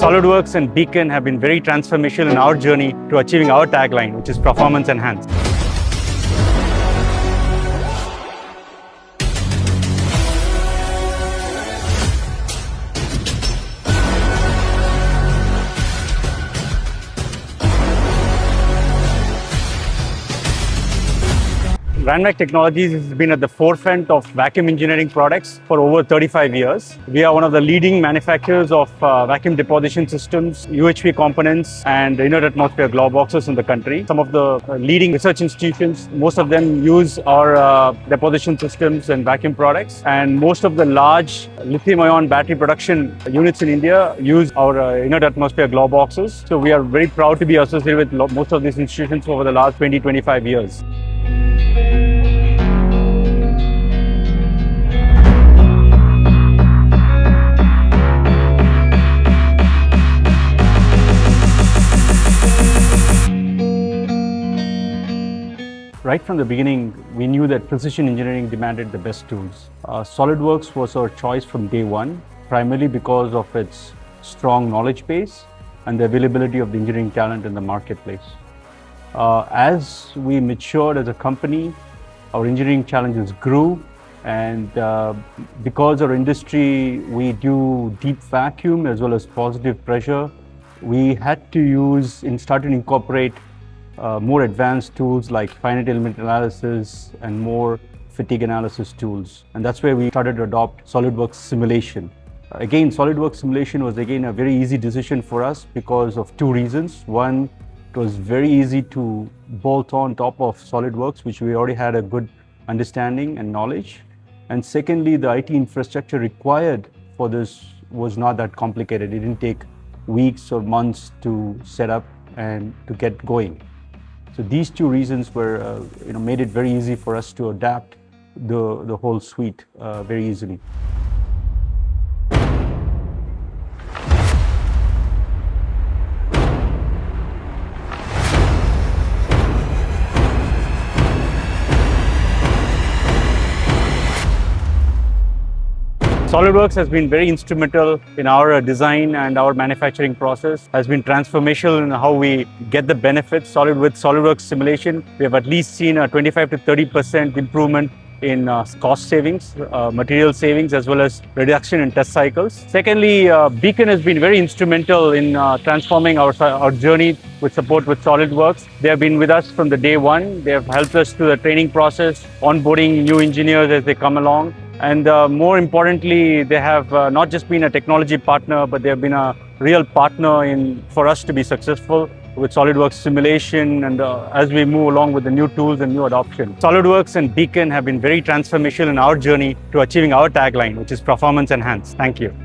SOLIDWORKS and Beacon have been very transformational in our journey to achieving our tagline, which is performance enhanced. RANVAC Technologies has been at the forefront of vacuum engineering products for over 35 years. We are one of the leading manufacturers of vacuum deposition systems, UHP components, and inert atmosphere glove boxes in the country. Some of the leading research institutions, most of them use our deposition systems and vacuum products. And most of the large lithium-ion battery production units in India use our inert atmosphere glove boxes. So we are very proud to be associated with most of these institutions over the last 20-25 years. Right from the beginning, we knew that precision engineering demanded the best tools. SOLIDWORKS was our choice from day one, primarily because of its strong knowledge base and the availability of the engineering talent in the marketplace. As we matured as a company, our engineering challenges grew, and because our industry, we do deep vacuum as well as positive pressure, we had to start to incorporate more advanced tools like finite element analysis and more fatigue analysis tools. And that's where we started to adopt SOLIDWORKS simulation. Again, SOLIDWORKS simulation was again a very easy decision for us because of two reasons. One, it was very easy to bolt on top of SOLIDWORKS, which we already had a good understanding and knowledge. And secondly, the IT infrastructure required for this was not that complicated. It didn't take weeks or months to set up and to get going. So these two reasons were, made it very easy for us to adapt the whole suite very easily. SOLIDWORKS has been very instrumental in our design and our manufacturing process, has been transformational in how we get the benefits. With SOLIDWORKS simulation, we have at least seen a 25 to 30% improvement in cost savings, material savings, as well as reduction in test cycles. Secondly, Beacon has been very instrumental in transforming our journey with support with SOLIDWORKS. They have been with us from the day one. They have helped us through the training process, onboarding new engineers as they come along. And more importantly, they have not just been a technology partner, but they have been a real partner for us to be successful with SOLIDWORKS simulation and as we move along with the new tools and new adoption. SOLIDWORKS and Beacon have been very transformational in our journey to achieving our tagline, which is performance enhanced. Thank you.